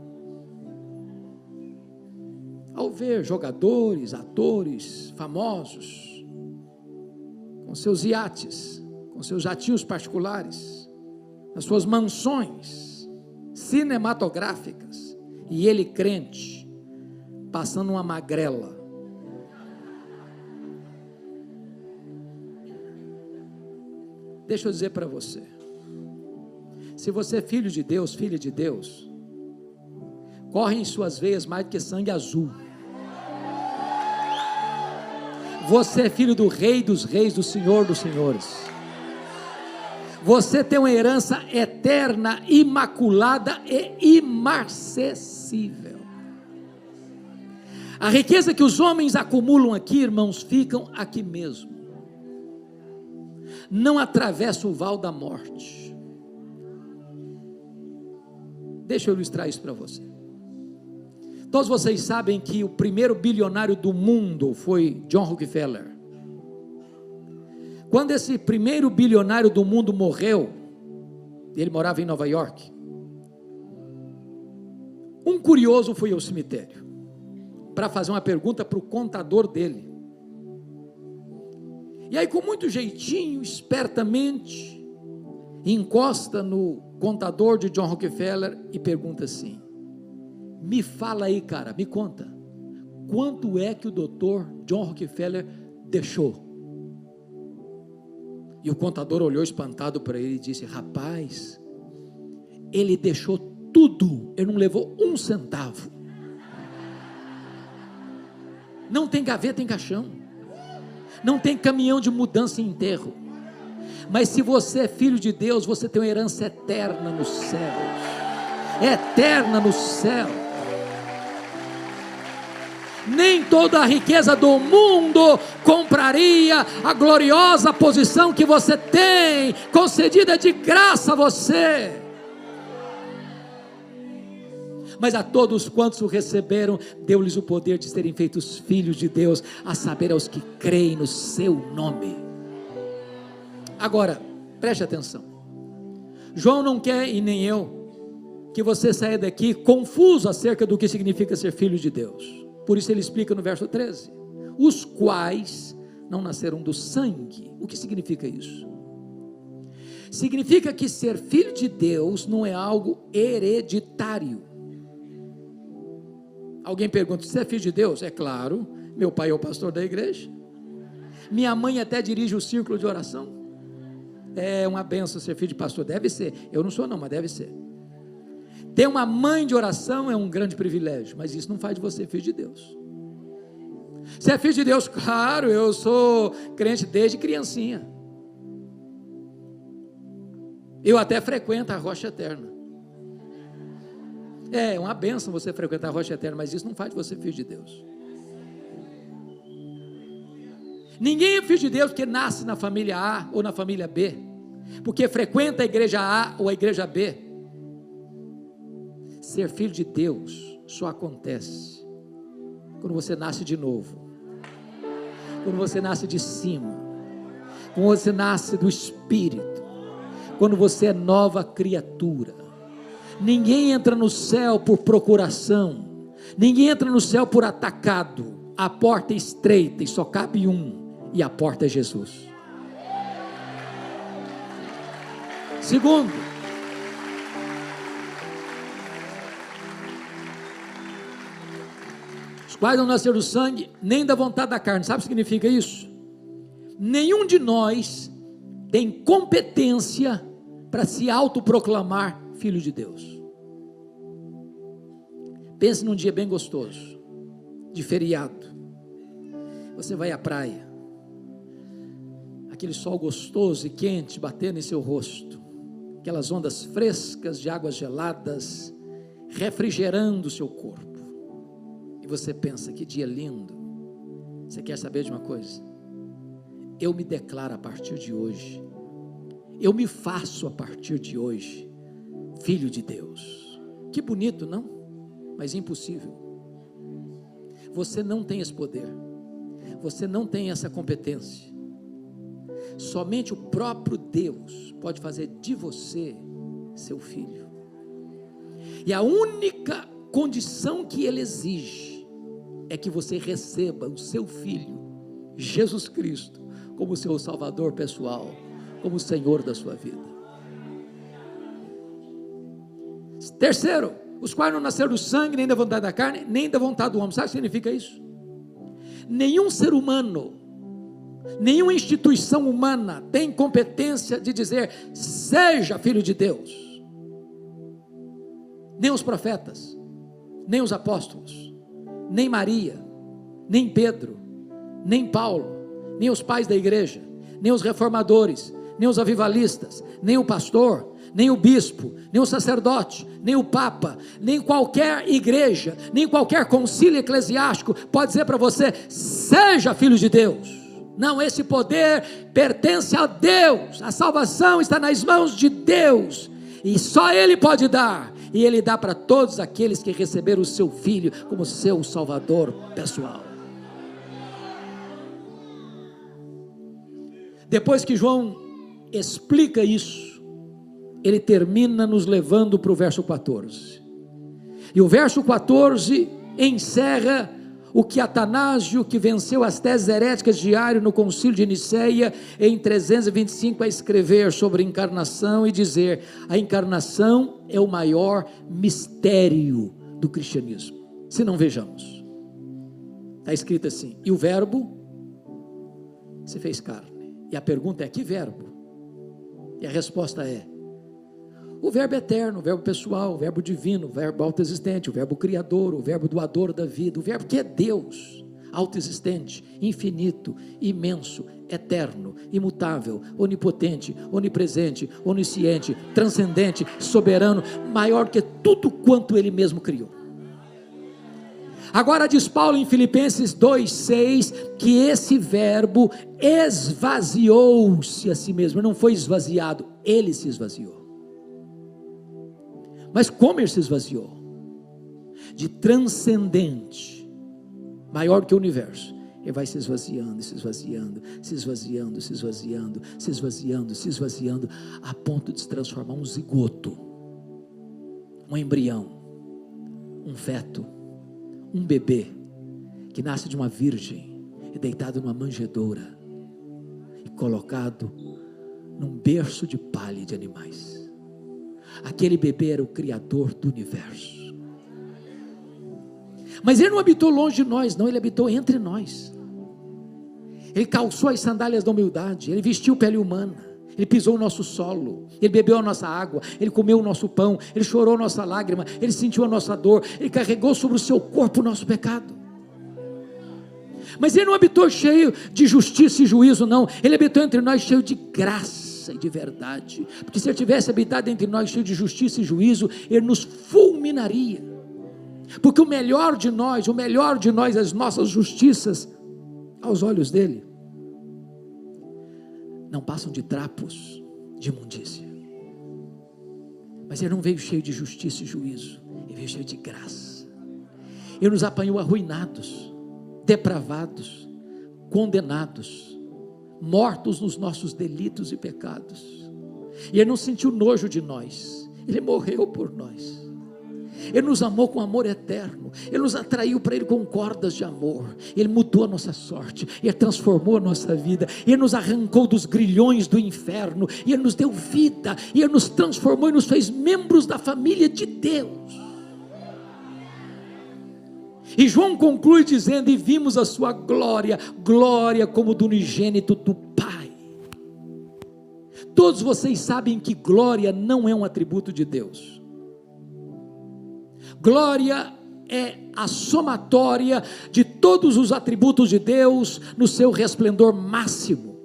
[SPEAKER 2] ao ver jogadores, atores famosos com seus iates, com seus jatinhos particulares, nas suas mansões cinematográficas, e ele, crente, passando uma magrela. Deixa eu dizer para você, se você é filho de Deus, filha de Deus, corre em suas veias mais do que sangue azul. Você é filho do Rei dos Reis, do Senhor dos Senhores. Você tem uma herança eterna, imaculada e imarcessível. A riqueza que os homens acumulam aqui, irmãos, ficam aqui mesmo. Não atravessa o val da morte. Deixa eu ilustrar isso para você. Todos vocês sabem que o primeiro bilionário do mundo foi John Rockefeller. Quando esse primeiro bilionário do mundo morreu, ele morava em Nova York, um curioso foi ao cemitério para fazer uma pergunta para o contador dele. E aí, com muito jeitinho, espertamente, encosta no contador de John Rockefeller e pergunta assim: me fala aí, cara, me conta, quanto é que o doutor John Rockefeller deixou? E o contador olhou espantado para ele e disse: rapaz, ele deixou tudo, ele não levou um centavo. Não tem gaveta em caixão, não tem caminhão de mudança em enterro. Mas se você é filho de Deus, você tem uma herança eterna nos céus. Eterna no céu. Nem toda a riqueza do mundo compraria a gloriosa posição que você tem, concedida de graça a você. Mas a todos quantos o receberam, deu-lhes o poder de serem feitos filhos de Deus, a saber, aos que creem no seu nome. Agora, preste atenção. João não quer, e nem eu, que você saia daqui confuso acerca do que significa ser filho de Deus. Por isso ele explica no verso 13: os quais não nasceram do sangue. O que significa isso? Significa que ser filho de Deus não é algo hereditário. Alguém pergunta: você é filho de Deus? É claro, meu pai é o pastor da igreja, minha mãe até dirige o círculo de oração. É uma benção ser filho de pastor, deve ser. Eu não sou não, mas deve ser. Ter uma mãe de oração é um grande privilégio, mas isso não faz de você filho de Deus. Você é filho de Deus? Claro, eu sou crente desde criancinha. Eu até frequento a Rocha Eterna. É uma bênção você frequentar a Rocha Eterna, mas isso não faz de você filho de Deus. Ninguém é filho de Deus porque nasce na família A ou na família B, porque frequenta a igreja A ou a igreja B. Ser filho de Deus só acontece quando você nasce de novo, quando você nasce de cima, quando você nasce do Espírito, quando você é nova criatura. Ninguém entra no céu por procuração, ninguém entra no céu por atacado. A porta é estreita e só cabe um, e a porta é Jesus. Segundo, os quais não nasceram do sangue, nem da vontade da carne. Sabe o que significa isso? Nenhum de nós tem competência para se autoproclamar filho de Deus. Pense num dia bem gostoso, de feriado. Você vai à praia, aquele sol gostoso e quente batendo em seu rosto, aquelas ondas frescas de águas geladas refrigerando o seu corpo. E você pensa: que dia lindo. Você quer saber de uma coisa? Eu me declaro a partir de hoje, eu me faço a partir de hoje filho de Deus. Que bonito, não? Mas impossível. Você não tem esse poder, você não tem essa competência. Somente o próprio Deus pode fazer de você seu filho. E a única condição que Ele exige é que você receba o seu Filho, Jesus Cristo, como seu Salvador pessoal, como Senhor da sua vida. Terceiro, os quais não nasceram do sangue, nem da vontade da carne, nem da vontade do homem. Sabe o que significa isso? Nenhum ser humano, nenhuma instituição humana tem competência de dizer, seja filho de Deus. Nem os profetas, nem os apóstolos, nem Maria, nem Pedro, nem Paulo, nem os pais da igreja, nem os reformadores, nem os avivalistas, nem o pastor, nem o bispo, nem o sacerdote, nem o papa, nem qualquer igreja, nem qualquer concílio eclesiástico pode dizer para você, seja filho de Deus. Não, esse poder pertence a Deus, a salvação está nas mãos de Deus, e só Ele pode dar, e Ele dá para todos aqueles que receberam o seu Filho como seu Salvador pessoal. Depois que João explica isso, ele termina nos levando para o verso 14, e o verso 14 encerra o que Atanásio, que venceu as teses heréticas de Ario no concílio de Niceia, em 325, a escrever sobre a encarnação e dizer, a encarnação é o maior mistério do cristianismo. Se não, vejamos, está escrito assim, e o verbo se fez carne, e a pergunta é, que verbo? E a resposta é, o verbo eterno, o verbo pessoal, o verbo divino, o verbo autoexistente, o verbo criador, o verbo doador da vida, o verbo que é Deus, autoexistente, infinito, imenso, eterno, imutável, onipotente, onipresente, onisciente, transcendente, soberano, maior que tudo quanto Ele mesmo criou. Agora diz Paulo em Filipenses 2,6, que esse verbo esvaziou-se a si mesmo, não foi esvaziado, Ele se esvaziou. Mas como Ele se esvaziou? De transcendente, maior que o universo, Ele vai se esvaziando, se esvaziando, se esvaziando, se esvaziando, se esvaziando, se esvaziando, a ponto de se transformar um zigoto, um embrião, um feto, um bebê, que nasce de uma virgem, e deitado numa manjedoura, e colocado num berço de palha e de animais. Aquele bebê era o Criador do universo, mas Ele não habitou longe de nós, não, Ele habitou entre nós. Ele calçou as sandálias da humildade, Ele vestiu pele humana, Ele pisou o nosso solo, Ele bebeu a nossa água, Ele comeu o nosso pão, Ele chorou a nossa lágrima, Ele sentiu a nossa dor, Ele carregou sobre o seu corpo o nosso pecado. Mas Ele não habitou cheio de justiça e juízo, não, Ele habitou entre nós cheio de graça e de verdade, porque se Ele tivesse habitado entre nós cheio de justiça e juízo, Ele nos fulminaria, porque o melhor de nós, as nossas justiças, aos olhos dEle, não passam de trapos de imundícia. Mas Ele não veio cheio de justiça e juízo, Ele veio cheio de graça. Ele nos apanhou arruinados, depravados, condenados, mortos nos nossos delitos e pecados, e Ele não sentiu nojo de nós, Ele morreu por nós. Ele nos amou com amor eterno, Ele nos atraiu para Ele com cordas de amor, Ele mudou a nossa sorte, Ele transformou a nossa vida, Ele nos arrancou dos grilhões do inferno, e Ele nos deu vida, e Ele nos transformou e nos fez membros da família de Deus. E João conclui dizendo, e vimos a sua glória, glória como do unigênito do Pai. Todos vocês sabem que glória não é um atributo de Deus. Glória é a somatória de todos os atributos de Deus no seu resplendor máximo.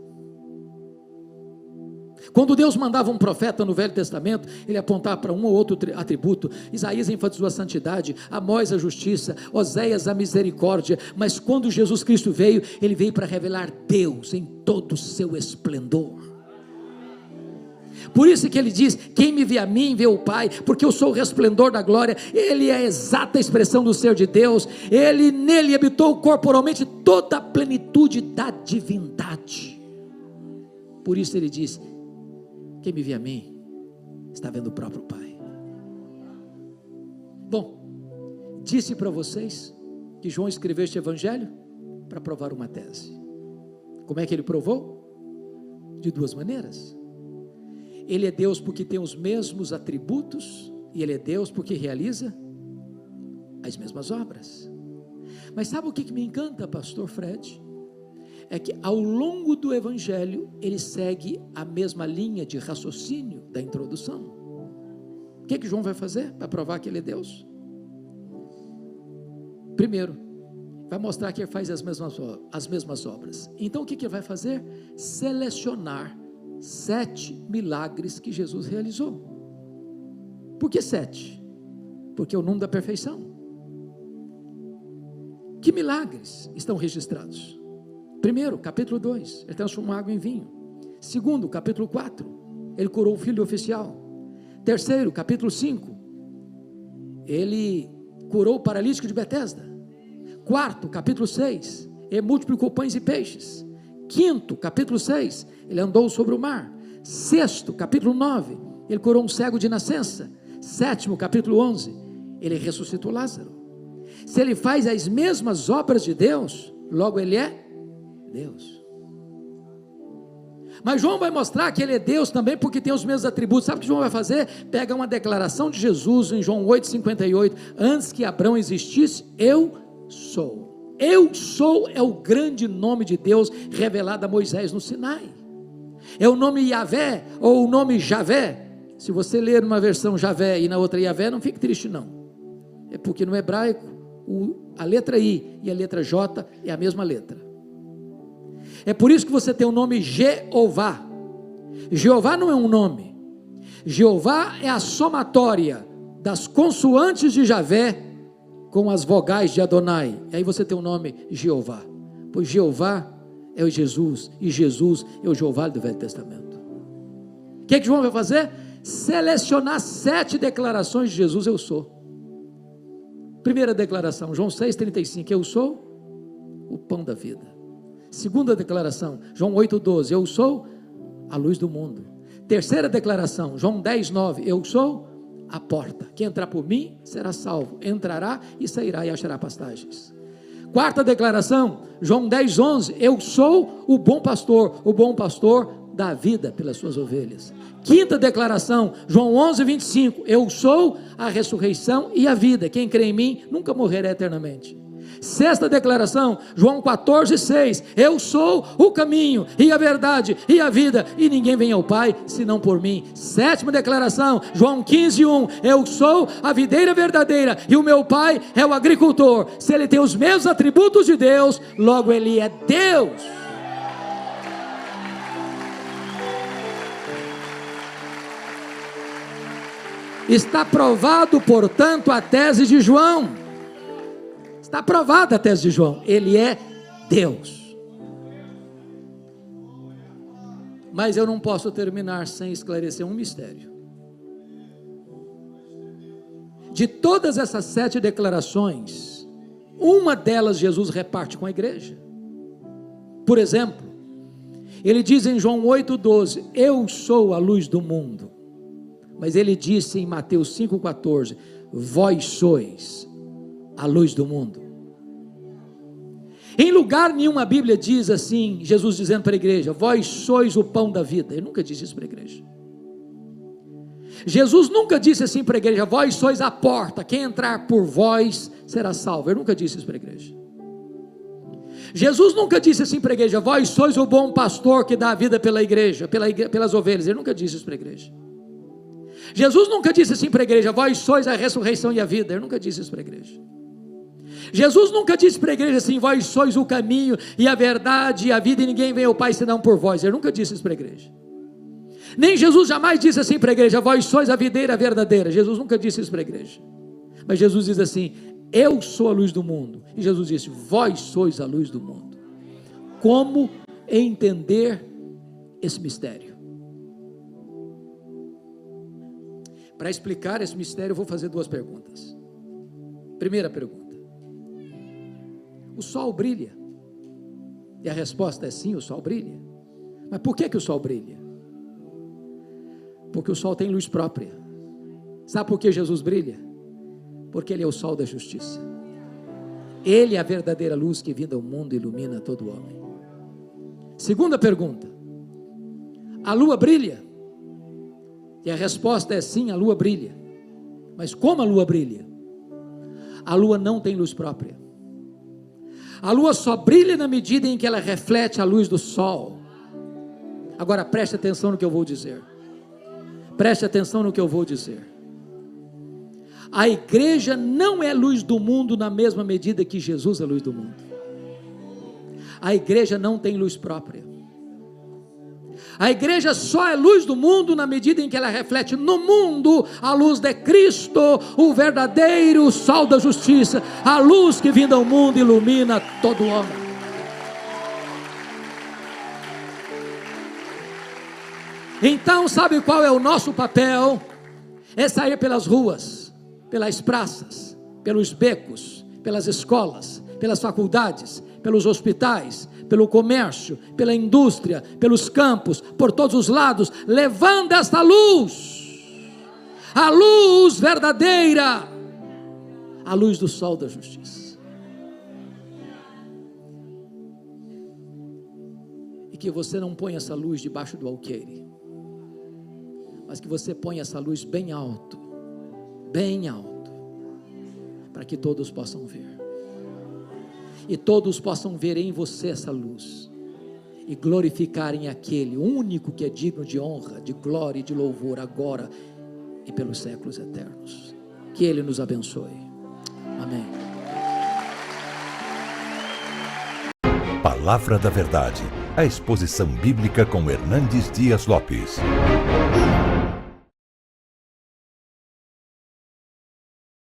[SPEAKER 2] Quando Deus mandava um profeta no Velho Testamento, ele apontava para um ou outro atributo. Isaías enfatizou a santidade, Amós a justiça, Oséias a misericórdia, mas quando Jesus Cristo veio, ele veio para revelar Deus em todo o seu esplendor. Por isso que ele diz, quem me vê a mim, vê o Pai, porque eu sou o resplendor da glória. Ele é a exata expressão do ser de Deus, nele habitou corporalmente toda a plenitude da divindade. Por isso ele diz, quem me vê a mim, está vendo o próprio Pai. Bom, disse para vocês, que João escreveu este evangelho, para provar uma tese. Como é que ele provou? De duas maneiras. Ele é Deus porque tem os mesmos atributos, e Ele é Deus porque realiza as mesmas obras. Mas sabe o que me encanta, pastor Fred? É que ao longo do evangelho, ele segue a mesma linha de raciocínio da introdução. O que João vai fazer para provar que ele é Deus? Primeiro, vai mostrar que ele faz as mesmas obras. Então o que ele vai fazer? Selecionar 7 milagres que Jesus realizou. Por que 7? Porque é o número da perfeição. Que milagres estão registrados? Primeiro, capítulo 2, ele transformou água em vinho. Segundo, capítulo 4, ele curou o filho oficial. Terceiro, capítulo 5, ele curou o paralítico de Betesda. Quarto, capítulo 6, ele multiplicou pães e peixes. Quinto, capítulo 6, ele andou sobre o mar. Sexto, capítulo 9, ele curou um cego de nascença. Sétimo, capítulo 11, ele ressuscitou Lázaro. Se ele faz as mesmas obras de Deus, logo ele é Deus. Mas João vai mostrar que ele é Deus também porque tem os mesmos atributos. Sabe o que João vai fazer? Pega uma declaração de Jesus em João 8,58: antes que Abraão existisse, eu sou. Eu sou é o grande nome de Deus revelado a Moisés no Sinai. É o nome Yahvé ou o nome Javé. Se você ler uma versão Javé e na outra Yahvé, não fique triste não. É porque no hebraico a letra I e a letra J é a mesma letra. É por isso que você tem o nome Jeová. Jeová não é um nome. Jeová é a somatória das consoantes de Javé com as vogais de Adonai. E aí você tem o nome Jeová. Pois Jeová é o Jesus e Jesus é o Jeová do Velho Testamento. O que João vai fazer? Selecionar 7 declarações de Jesus: eu sou. Primeira declaração, João 6,35, eu sou o pão da vida. Segunda declaração, João 8,12, eu sou a luz do mundo. Terceira declaração, João 10,9, eu sou a porta. Quem entrar por mim será salvo, entrará e sairá e achará pastagens. Quarta declaração, João 10,11, eu sou o bom pastor dá a vida pelas suas ovelhas. Quinta declaração, João 11,25, eu sou a ressurreição e a vida, quem crê em mim nunca morrerá eternamente. Sexta declaração, João 14,6, eu sou o caminho e a verdade e a vida, e ninguém vem ao Pai senão por mim. Sétima declaração, João 15,1, eu sou a videira verdadeira e o meu Pai é o agricultor. Se ele tem os mesmos atributos de Deus, logo ele é Deus. Está provado, portanto, a tese de João. Está provada a tese de João, ele é Deus. Mas eu não posso terminar sem esclarecer um mistério. De todas essas 7 declarações, uma delas Jesus reparte com a igreja. Por exemplo, ele diz em João 8,12, eu sou a luz do mundo. Mas ele disse em Mateus 5,14, vós sois a luz do mundo. Em lugar nenhum a Bíblia diz assim, Jesus dizendo para a igreja, vós sois o pão da vida. Ele nunca disse isso para a igreja. Jesus nunca disse assim para a igreja, vós sois a porta, quem entrar por vós será salvo. Ele nunca disse isso para a igreja. Jesus nunca disse assim para a igreja, vós sois o bom pastor que dá a vida pela igreja, pelas ovelhas. Ele nunca disse isso para a igreja. Jesus nunca disse assim para a igreja, vós sois a ressurreição e a vida. Ele nunca disse isso para a igreja. Jesus nunca disse para a igreja assim, vós sois o caminho e a verdade e a vida, e ninguém vem ao Pai senão por vós. Ele nunca disse isso para a igreja. Nem Jesus jamais disse assim para a igreja, vós sois a videira verdadeira. Jesus nunca disse isso para a igreja. Mas Jesus diz assim, eu sou a luz do mundo. E Jesus disse, vós sois a luz do mundo. Como entender esse mistério? Para explicar esse mistério, eu vou fazer 2 perguntas. Primeira pergunta: o sol brilha? E a resposta é sim, o sol brilha. Mas por que o sol brilha? Porque o sol tem luz própria. Sabe por que Jesus brilha? Porque ele é o sol da justiça. Ele é a verdadeira luz que vinda ao mundo ilumina todo homem. Segunda pergunta: a lua brilha? E a resposta é sim, a lua brilha. Mas como a lua brilha? A lua não tem luz própria. A lua só brilha na medida em que ela reflete a luz do sol. Agora preste atenção no que eu vou dizer. Preste atenção no que eu vou dizer. A igreja não é luz do mundo na mesma medida que Jesus é luz do mundo. A igreja não tem luz própria. A igreja só é luz do mundo na medida em que ela reflete no mundo a luz de Cristo, o verdadeiro sol da justiça, a luz que vinda ao mundo ilumina todo homem. Então, sabe qual é o nosso papel? É sair pelas ruas, pelas praças, pelos becos, pelas escolas, pelas faculdades, pelos hospitais, pelo comércio, pela indústria, pelos campos, por todos os lados, levando esta luz, a luz verdadeira, a luz do sol da justiça. E que você não ponha essa luz debaixo do alqueire, mas que você ponha essa luz bem alto, para que todos possam ver. E todos possam ver em você essa luz, e glorificarem aquele único que é digno de honra, de glória e de louvor, agora e pelos séculos eternos. Que Ele nos abençoe. Amém.
[SPEAKER 1] Palavra da Verdade, a exposição bíblica com Hernandes Dias Lopes.